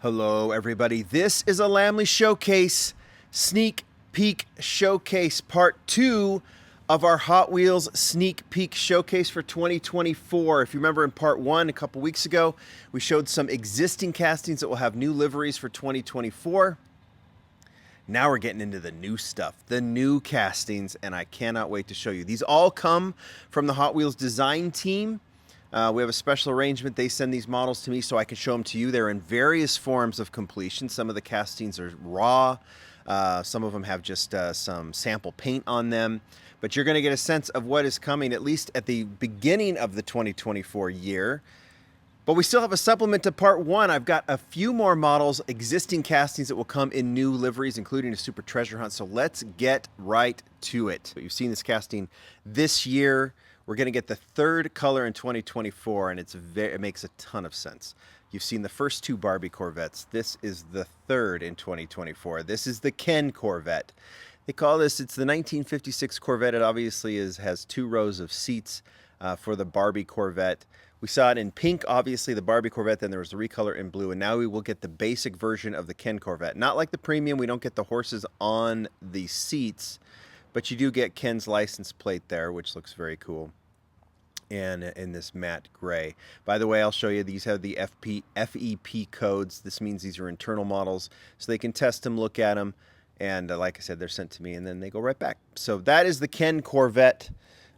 Hello, everybody. This is a Lamley Showcase, Sneak Peek Showcase, Part 2 of our Hot Wheels Sneak Peek Showcase for 2024. If you remember in Part 1 a couple weeks ago, we showed some existing castings that will have new liveries for 2024. Now we're getting into the new stuff, the new castings, and I cannot wait to show you. These all come from the Hot Wheels design team. We have a special arrangement. They send these models to me so I can show them to you. They're in various forms of completion. Some of the castings are raw. Some of them have just some sample paint on them. But you're going to get a sense of what is coming, at least at the beginning of the 2024 year. But we still have a supplement to Part 1. I've got a few more models, existing castings that will come in new liveries, including a Super Treasure Hunt. So let's get right to it. You've seen this casting this year. We're going to get the third color in 2024, and it makes a ton of sense. You've seen the first two Barbie Corvettes. This is the third in 2024. This is the Ken Corvette. They call this, it's the 1956 Corvette. It obviously has two rows of seats for the Barbie Corvette. We saw it in pink, obviously, the Barbie Corvette. Then there was the recolor in blue, and now we will get the basic version of the Ken Corvette. Not like the premium. We don't get the horses on the seats, but you do get Ken's license plate there, which looks very cool. And in this matte gray. By the way, I'll show you, these have the FEP codes. This means these are internal models, so they can test them, look at them, and like I said, they're sent to me, and then they go right back. So that is the Ken Corvette.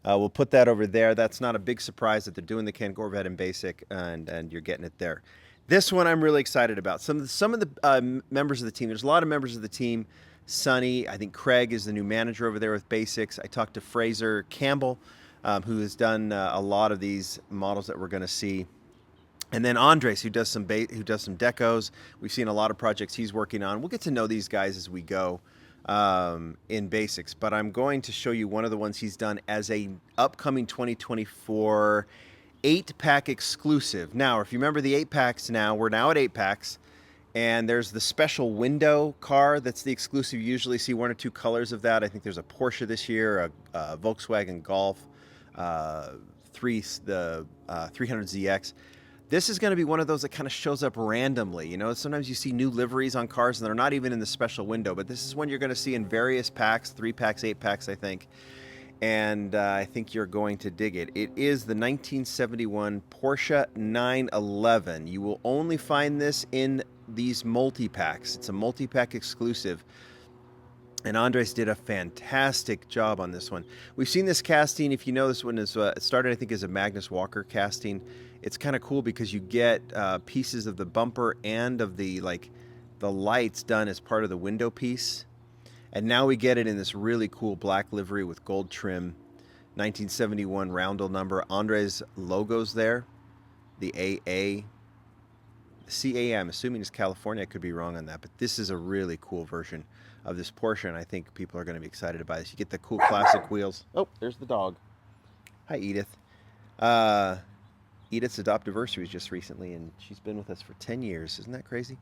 We'll put that over there. That's not a big surprise that they're doing the Ken Corvette in basic, and you're getting it there. This one I'm really excited about. Some of the members of the team, there's a lot of members of the team. Sonny, I think Craig is the new manager over there with basics. I talked to Fraser Campbell, who has done a lot of these models that we're going to see. And then Andres, who does some decos. We've seen a lot of projects he's working on. We'll get to know these guys as we go in basics. But I'm going to show you one of the ones he's done as a upcoming 2024 8-pack exclusive. Now, if you remember the 8-packs now, we're now at 8-packs. And there's the special window car that's the exclusive. You usually see one or two colors of that. I think there's a Porsche this year, a Volkswagen Golf, the 300ZX. This is going to be one of those that kind of shows up randomly. You know, sometimes you see new liveries on cars and they're not even in the special window, but this is one you're going to see in various packs, 3-packs, 8-packs, I think. And I think you're going to dig it. It is the 1971 Porsche 911. You will only find this in these multi-packs. It's a multi-pack exclusive. And Andres did a fantastic job on this one. We've seen this casting. If you know, this one is it started, I think, as a Magnus Walker casting. It's kind of cool because you get pieces of the bumper and of the lights done as part of the window piece. And now we get it in this really cool black livery with gold trim. 1971 roundel number. Andres logos there. The AA. CA, I'm assuming is California. I could be wrong on that. But this is a really cool version of this Porsche, and I think people are going to be excited to buy this. You get the cool classic wheels. Oh, there's the dog. Hi, Edith. Edith's adoptiversary was just recently, and she's been with us for 10 years. Isn't that crazy?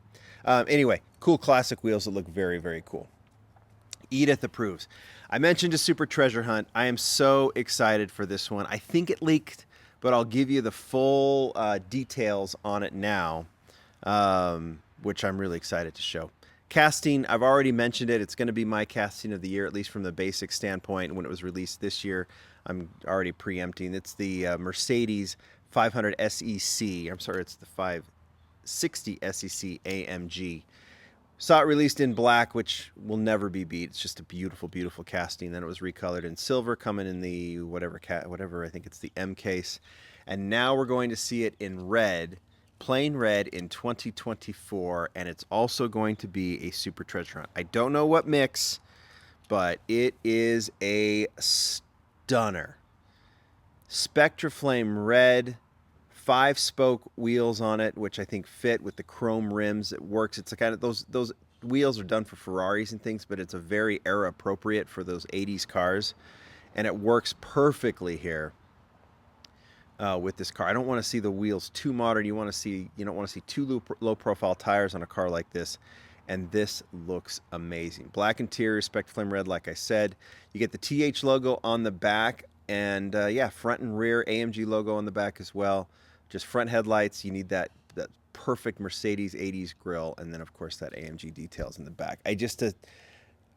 Anyway, cool classic wheels that look very, very cool. Edith approves. I mentioned a Super Treasure Hunt. I am so excited for this one. I think it leaked, but I'll give you the full details on it now, which I'm really excited to show. Casting, I've already mentioned it. It's going to be my casting of the year, at least from the basic standpoint. When it was released this year, I'm already preempting. It's the Mercedes 500 SEC. I'm sorry, it's the 560 SEC AMG. Saw it released in black, which will never be beat. It's just a beautiful, beautiful casting. Then it was recolored in silver, coming in the whatever, I think it's the M case. And now we're going to see it in red. Plain red in 2024, and it's also going to be a Super Treasure Hunt. I don't know what mix, but it is a stunner. Spectraflame red, 5-spoke wheels on it, which I think fit with the chrome rims. It works. It's a kind of those wheels are done for Ferraris and things, but it's a very era appropriate for those 80s cars, and it works perfectly here. With this car, I don't want to see the wheels too modern. You don't want to see too low-profile tires on a car like this, and this looks amazing. Black interior, Spectraflame red, like I said. You get the TH logo on the back, and yeah, front and rear AMG logo on the back as well. Just front headlights. You need that perfect Mercedes 80s grille, and then of course that AMG details in the back.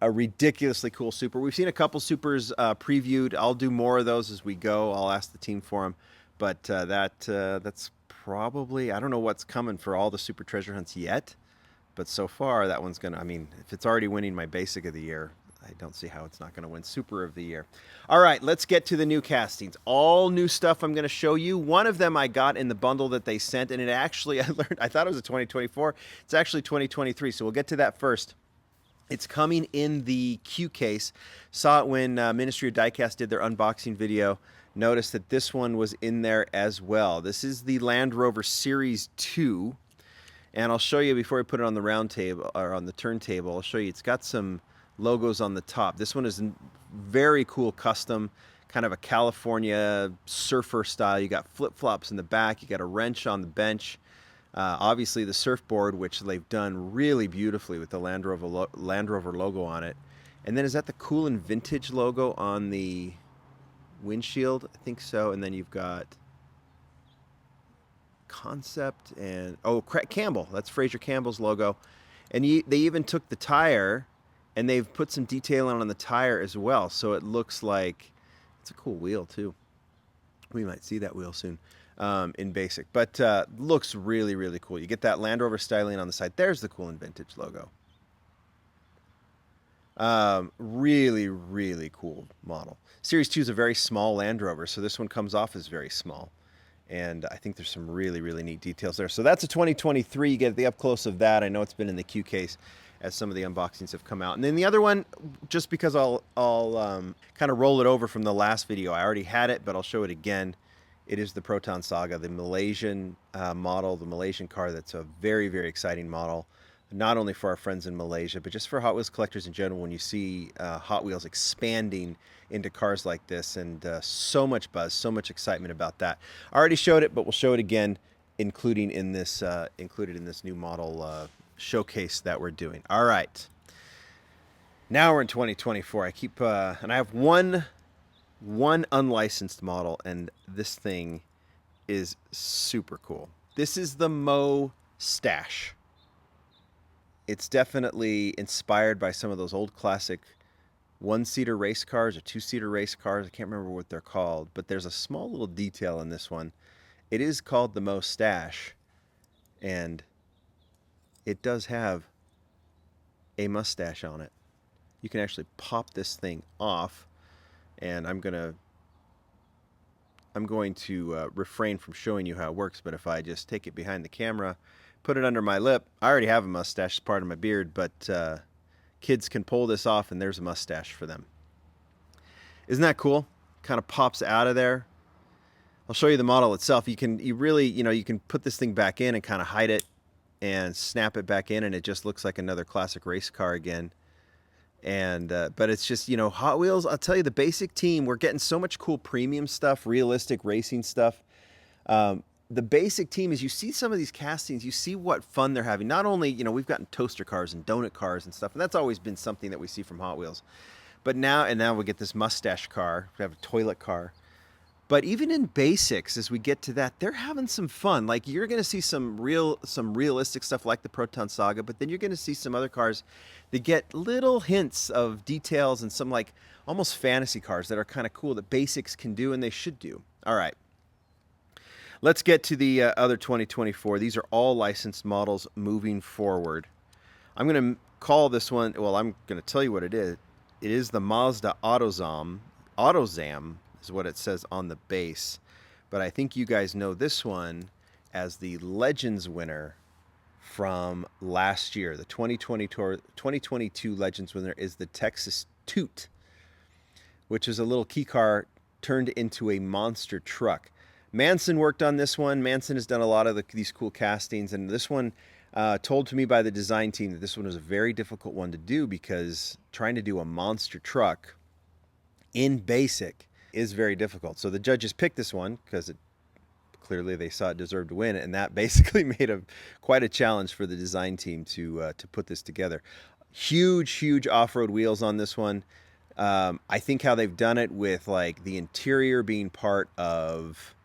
A ridiculously cool Super. We've seen a couple Supers previewed. I'll do more of those as we go. I'll ask the team for them, but that's probably, I don't know what's coming for all the Super Treasure Hunts yet, but so far that one's gonna, I mean, if it's already winning my Basic of the Year, I don't see how it's not going to win Super of the Year. All right, let's get to the new castings. All new stuff I'm going to show you. One of them I got in the bundle that they sent, and it actually, I thought it was a 2024. It's actually 2023, so we'll get to that first. It's coming in the Q case. Saw it when Ministry of Diecast did their unboxing video. Noticed that this one was in there as well. This is the Land Rover Series 2. And I'll show you before I put it on the round table, or on the turntable, I'll show you it's got some logos on the top. This one is very cool, custom, kind of a California surfer style. You got flip-flops in the back, you got a wrench on the bench, obviously the surfboard, which they've done really beautifully with the Land Rover logo on it. And then is that the Cool and Vintage logo on the windshield? I think so. And then you've got Concept and, oh, Campbell, that's Fraser Campbell's logo. And they even took the tire and they've put some detailing on the tire as well, so it looks like it's a cool wheel too. We might see that wheel soon in Basic, but looks really, really cool. You get that Land Rover styling on the side. There's the Cool and Vintage logo. Really, really cool model. Series 2 is a very small Land Rover, so this one comes off as very small. And I think there's some really, really neat details there. So that's a 2023. You get the up close of that. I know it's been in the Q case as some of the unboxings have come out. And then the other one, just because I'll kind of roll it over from the last video. I already had it, but I'll show it again. It is the Proton Saga, the Malaysian model, the Malaysian car. That's a very, very exciting model, not only for our friends in Malaysia, but just for Hot Wheels collectors in general. When you see Hot Wheels expanding into cars like this, and so much buzz, so much excitement about that. I already showed it, but we'll show it again, included in this new model showcase that we're doing. All right, now we're in 2024. I keep and I have one unlicensed model, and this thing is super cool. This is the Mo Stash. It's definitely inspired by some of those old classic one-seater race cars or two-seater race cars. I can't remember what they're called, but there's a small little detail in this one. It is called the Mo Stash, and it does have a mustache on it. You can actually pop this thing off, and I'm going to refrain from showing you how it works, but if I just take it behind the camera, put it under my lip, I already have a mustache as part of my beard, but kids can pull this off and there's a mustache for them. Isn't that cool? Kind of pops out of there. I'll show you the model itself. You can put this thing back in and kind of hide it and snap it back in, and it just looks like another classic race car again. And but it's just, Hot Wheels, I'll tell you, the Basic team, we're getting so much cool premium stuff, realistic racing stuff. The Basic team, is you see some of these castings, you see what fun they're having. Not only, we've gotten toaster cars and donut cars and stuff, and that's always been something that we see from Hot Wheels. But now we get this mustache car, we have a toilet car. But even in Basics, as we get to that, they're having some fun. Like, you're going to see some realistic stuff like the Proton Saga, but then you're going to see some other cars that get little hints of details, and some like almost fantasy cars that are kind of cool that Basics can do, and they should do. All right. Let's get to the other 2024. These are all licensed models moving forward. I'm going to call this one, well, I'm going to tell you what it is. It is the Mazda AutoZam. AutoZam is what it says on the base. But I think you guys know this one as the Legends winner from last year. The 2022 Legends winner is the Texas Toot, which is a little key car turned into a monster truck. Manson worked on this one. Manson has done a lot of these cool castings, and this one, told to me by the design team that this one was a very difficult one to do, because trying to do a monster truck in Basic is very difficult. So the judges picked this one because clearly they saw it deserved to win, and that basically made quite a challenge for the design team to put this together. Huge off-road wheels on this one. I think how they've done it with like the interior being part of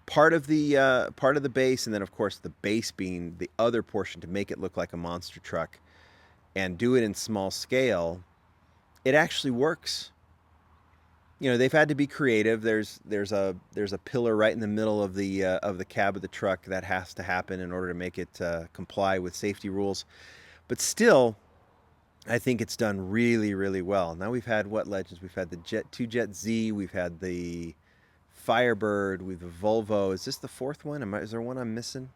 part of the base, and then of course the base being the other portion to make it look like a monster truck and do it in small scale, it actually works. You know, they've had to be creative. There's a pillar right in the middle of the cab of the truck that has to happen in order to make it comply with safety rules. But still, I think it's done really, really well. Now we've had what legends? We've had the Two Jet Z. We've had the Firebird. We've the Volvo. Is this the fourth one? Is there one I'm missing?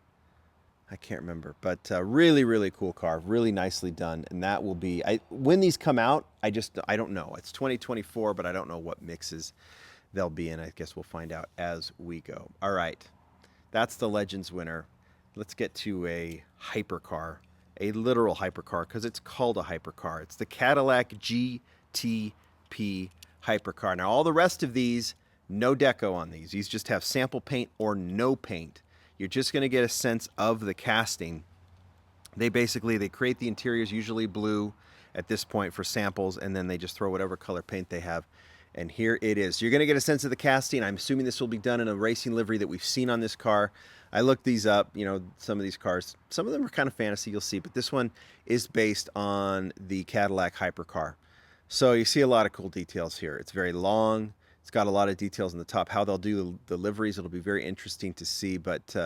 I can't remember. But really, really cool car. Really nicely done. And that will be when these come out. I don't know. It's 2024, but I don't know what mixes they'll be in. I guess we'll find out as we go. All right, that's the Legends winner. Let's get to a hypercar. A literal hypercar, because it's called a hypercar. It's the Cadillac GTP hypercar. Now, all the rest of these, no deco on these. These just have sample paint or no paint. You're just going to get a sense of the casting. They create the interiors, usually blue at this point for samples, and then they just throw whatever color paint they have. And here it is. You're going to get a sense of the casting. I'm assuming this will be done in a racing livery that we've seen on this car. I looked these up, you know, some of these cars, some of them are kind of fantasy, you'll see, but this one is based on the Cadillac hypercar. So you see a lot of cool details here. It's very long. It's got a lot of details on the top. How they'll do the liveries, it'll be very interesting to see, but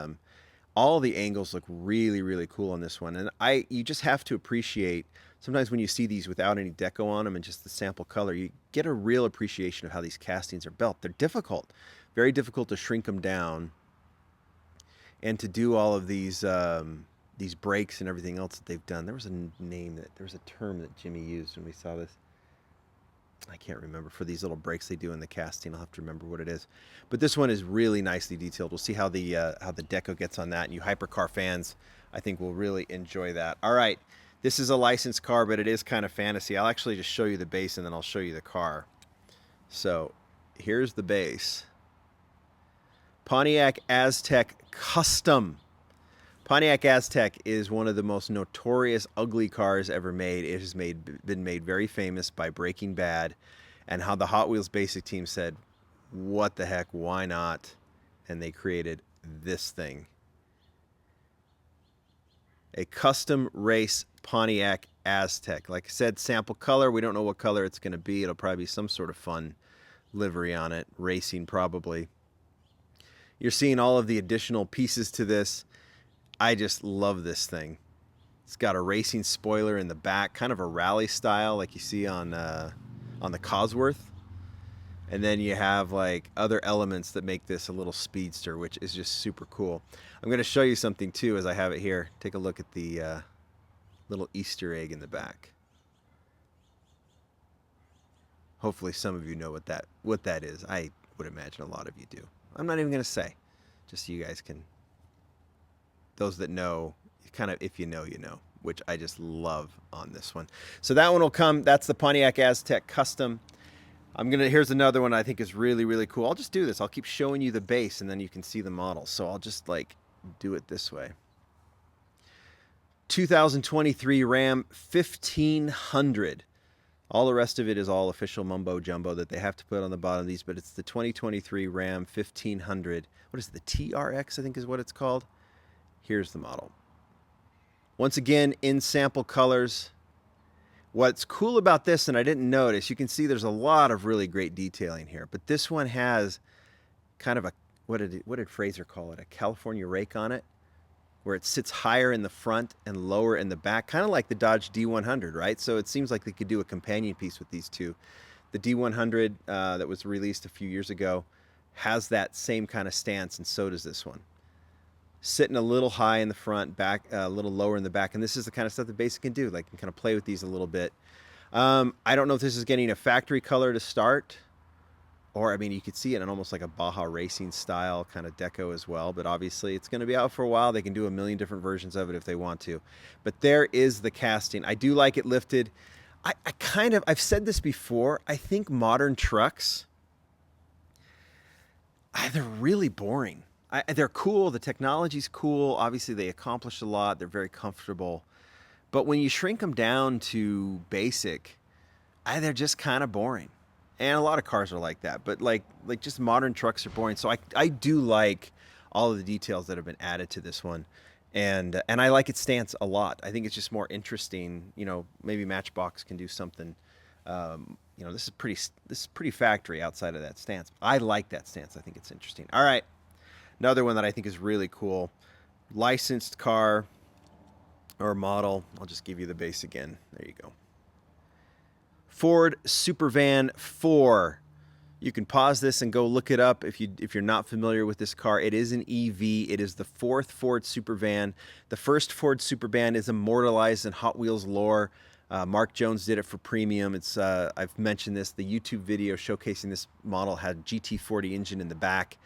all the angles look really, really cool on this one. And you just have to appreciate, sometimes when you see these without any deco on them and just the sample color, you get a real appreciation of how these castings are built. They're difficult, very difficult to shrink them down. And to do all of these brakes and everything else that they've done. There was a term that Jimmy used when we saw this. I can't remember. For these little brakes they do in the casting, I'll have to remember what it is. But this one is really nicely detailed. We'll see how the deco gets on that. And you hypercar fans, I think, will really enjoy that. All right, this is a licensed car, but it is kind of fantasy. I'll actually just show you the base and then I'll show you the car. So here's the base. Pontiac Aztek Custom. Pontiac Aztek is one of the most notorious ugly cars ever made. It has been made very famous by Breaking Bad, and how the Hot Wheels basic team said, what the heck, why not? And they created this thing. A custom race Pontiac Aztek. Like I said, sample color. We don't know what color it's going to be. It'll probably be some sort of fun livery on it. Racing, probably. You're seeing all of the additional pieces to this. I just love this thing. It's got a racing spoiler in the back, kind of a rally style like you see on the Cosworth. And then you have like other elements that make this a little speedster, which is just super cool. I'm going to show you something too as I have it here. Take a look at the little Easter egg in the back. Hopefully some of you know what that is. I would imagine a lot of you do. I'm not even going to say, just so you guys can, those that know, kind of, if you know, you know, which I just love on this one. So that one will come. That's the Pontiac Aztek Custom. Here's another one I think is really, really cool. I'll just do this. I'll keep showing you the base and then you can see the model. So I'll just like do it this way. 2023 Ram 1500. All the rest of it is all official mumbo jumbo that they have to put on the bottom of these, but it's the 2023 Ram 1500. What is it? The TRX, I think is what it's called. Here's the model. Once again, in sample colors. What's cool about this, and I didn't notice, you can see there's a lot of really great detailing here, but this one has kind of a, what did Fraser call it? A California rake on it, where it sits higher in the front and lower in the back, kind of like the Dodge D100, right? So it seems like they could do a companion piece with these two. The D100 that was released a few years ago has that same kind of stance, and so does this one. Sitting a little high in the front, back a little lower in the back, and this is the kind of stuff that Basic can do. Like, can kind of play with these a little bit. I don't know if this is getting a factory color to start, or I mean, you could see it in almost like a Baja Racing style kind of deco as well. But obviously, it's going to be out for a while. They can do a million different versions of it if they want to. But there is the casting. I do like it lifted. I've said this before. I think modern trucks, they're really boring. They're cool. The technology's cool. Obviously, they accomplish a lot. They're very comfortable. But when you shrink them down to basic, they're just kind of boring. And a lot of cars are like that. But like just modern trucks are boring. So I do like all of the details that have been added to this one. And I like its stance a lot. I think it's just more interesting. You know, maybe Matchbox can do something. You know, this is pretty factory outside of that stance. I like that stance. I think it's interesting. All right, another one that I think is really cool. Licensed car or model. I'll just give you the base again. There you go. Ford Supervan 4. You can pause this and go look it up if you're not familiar with this car. It is an EV. It is the fourth Ford Supervan. The first Ford Supervan is immortalized in Hot Wheels lore. Mark Jones did it for premium. It's I've mentioned this. The YouTube video showcasing this model had GT40 engine in the back,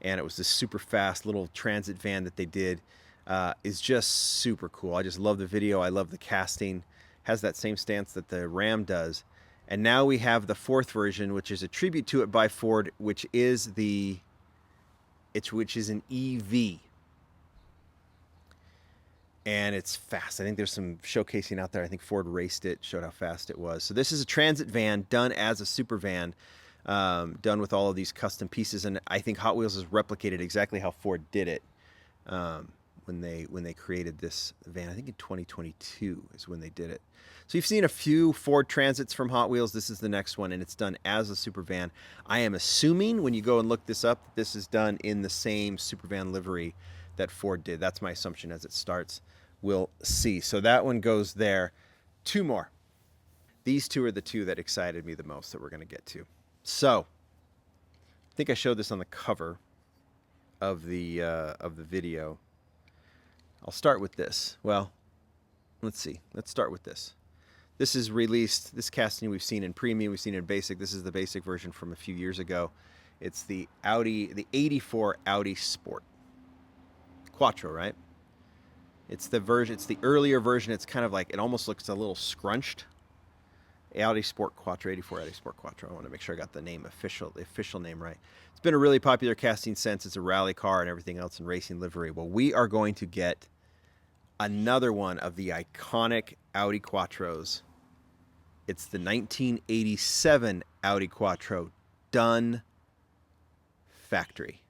and it was this super fast little transit van that they did. Is just super cool. I just love the video. I love the casting. Has that same stance that the Ram does. And now we have the fourth version, which is a tribute to it by Ford, which is an EV. And it's fast. I think there's some showcasing out there. I think Ford raced it, showed how fast it was. So this is a transit van done as a super van, done with all of these custom pieces. And I think Hot Wheels has replicated exactly how Ford did it when they created this van. I think in 2022 is when they did it. So you've seen a few Ford Transits from Hot Wheels. This is the next one, and it's done as a super van. I am assuming when you go and look this up, that this is done in the same super van livery that Ford did. That's my assumption as it starts. We'll see. So that one goes there. Two more. These two are the two that excited me the most that we're going to get to. So I think I showed this on the cover of the video. I'll start with this. Well, let's see. Let's start with this. This is released, this casting we've seen in premium, we've seen in basic. This is the basic version from a few years ago. It's the 84 Audi Sport. Quattro, right? It's the earlier version. It's kind of like, it almost looks a little scrunched. Audi Sport Quattro, 84 Audi Sport Quattro. I want to make sure I got the official name right. It's been a really popular casting since. It's a rally car and everything else in racing livery. Well, we are going to get another one of the iconic Audi Quattros. It's the 1987 Audi Quattro, done factory.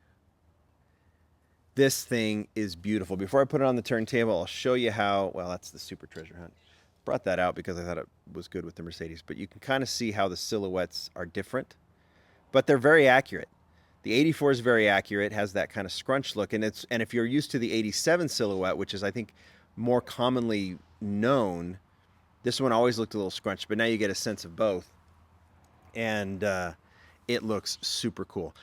This thing is beautiful. Before I put it on the turntable, I'll show you how, well, that's the Super Treasure Hunt. Brought that out because I thought it was good with the Mercedes, but you can kind of see how the silhouettes are different, but they're very accurate. The 84 is very accurate, has that kind of scrunch look, and if you're used to the 87 silhouette, which is, I think, more commonly known, this one always looked a little scrunched, but now you get a sense of both, and it looks super cool.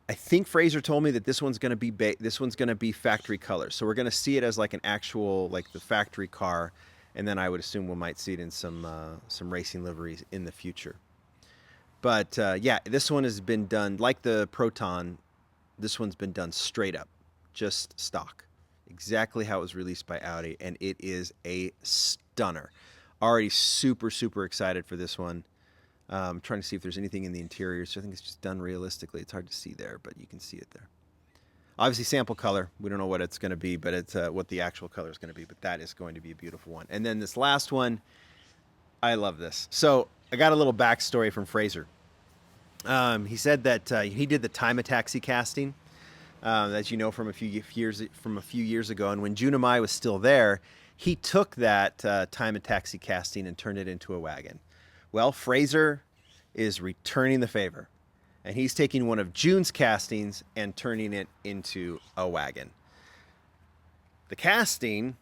I think Fraser told me that this one's going to be factory colors, so we're going to see it as like an actual, like the factory car, and then I would assume we might see it in some racing liveries in the future. But yeah, this one has been done like the Proton. This one's been done straight up, just stock, exactly how it was released by Audi, and it is a stunner. Already super excited for this one. I'm trying to see if there's anything in the interior. So I think it's just done realistically. It's hard to see there, but you can see it there. Obviously sample color. We don't know what it's going to be, but it's what the actual color is going to be. But that is going to be a beautiful one. And then this last one, I love this. So I got a little backstory from Fraser. He said that he did the Time of Taxi casting, as you know, from a few years ago. And when Junimai was still there, he took that Time of Taxi casting and turned it into a wagon. Well, Fraser is returning the favor, and he's taking one of June's castings and turning it into a wagon. The casting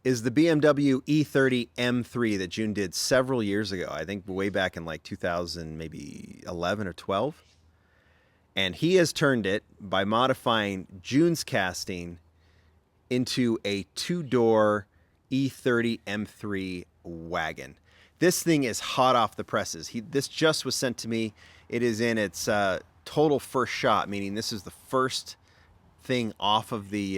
is the BMW E30 M3 that June did several years ago. I think way back in like 2000, maybe 11 or 12. And he has turned it by modifying June's casting into a two-door E30 M3 wagon. This thing is hot off the presses. This just was sent to me. It is in its total first shot, meaning this is the first thing off of the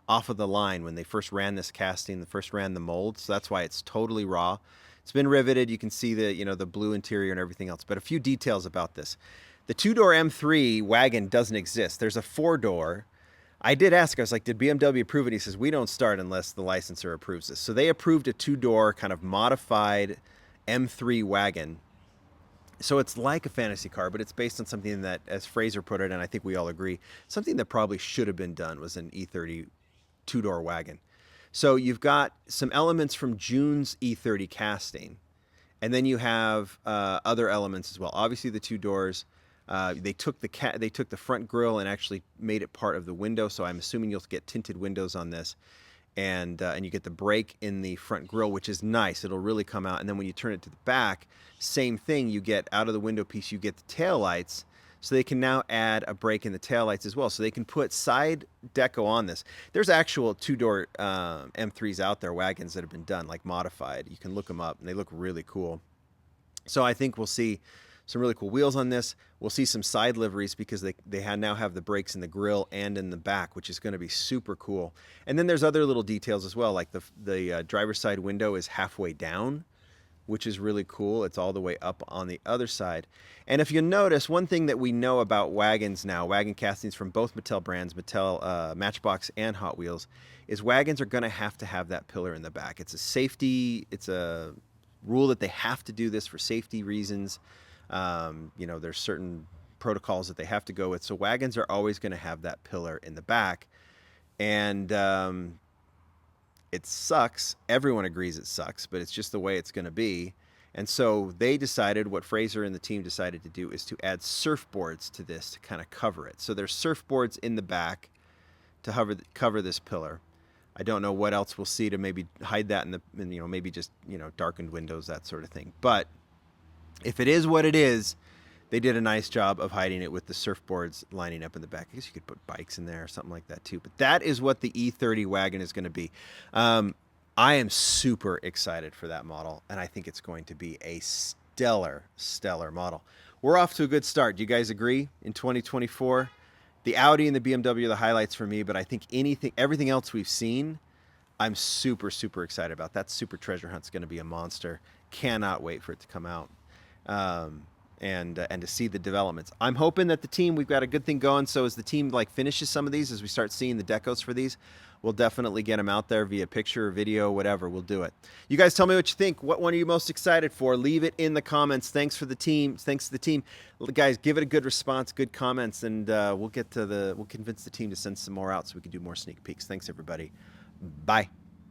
line when they first ran this casting. They first ran the mold, so that's why it's totally raw. It's been riveted. You can see the blue interior and everything else. But a few details about this: the two-door M3 wagon doesn't exist. There's a four-door. I did ask, I was like, did BMW approve it? He says, we don't start unless the licensor approves this. So they approved a two-door kind of modified M3 wagon. So it's like a fantasy car, but it's based on something that, as Fraser put it, and I think we all agree, something that probably should have been done was an E30 two-door wagon. So you've got some elements from June's E30 casting, and then you have other elements as well. Obviously, the two doors. They took the front grille and actually made it part of the window. So I'm assuming you'll get tinted windows on this, and you get the brake in the front grille, which is nice. It'll really come out. And then when you turn it to the back, same thing. You get out of the window piece. You get the tail lights. So they can now add a brake in the taillights as well. So they can put side deco on this. There's actual two-door M3s out there, wagons that have been done, like modified. You can look them up, and they look really cool. So I think we'll see some really cool wheels on this. We'll see some side liveries because now have the brakes in the grille and in the back, which is going to be super cool. And then there's other little details as well, like the driver's side window is halfway down, which is really cool. It's all the way up on the other side. And if you notice, one thing that we know about wagons now, wagon castings from both Mattel brands, Matchbox and Hot Wheels, is wagons are going to have that pillar in the back. It's a rule that they have to do this for safety reasons. There's certain protocols that they have to go with. So wagons are always going to have that pillar in the back. And it sucks. Everyone agrees it sucks, but it's just the way it's going to be. And so what Fraser and the team decided to do is to add surfboards to this to kind of cover it. So there's surfboards in the back to cover this pillar. I don't know what else we'll see to maybe hide that maybe just, darkened windows, that sort of thing. But if it is what it is, they did a nice job of hiding it with the surfboards lining up in the back. I guess you could put bikes in there or something like that too. But that is what the E30 wagon is going to be. I am super excited for that model, and I think it's going to be a stellar, stellar model. We're off to a good start. Do you guys agree? In 2024, the Audi and the BMW are the highlights for me, but I think everything else we've seen, I'm super, super excited about. That Super Treasure Hunt's going to be a monster. Cannot wait for it to come out. And to see the developments. I'm hoping that we've got a good thing going. So as the team finishes some of these, as we start seeing the decos for these, we'll definitely get them out there via picture or video, whatever. We'll do it. You guys tell me what you think. What one are you most excited for? Leave it in the comments. Thanks to the team. Guys, give it a good response, good comments, and we'll convince the team to send some more out so we can do more sneak peeks. Thanks everybody. Bye.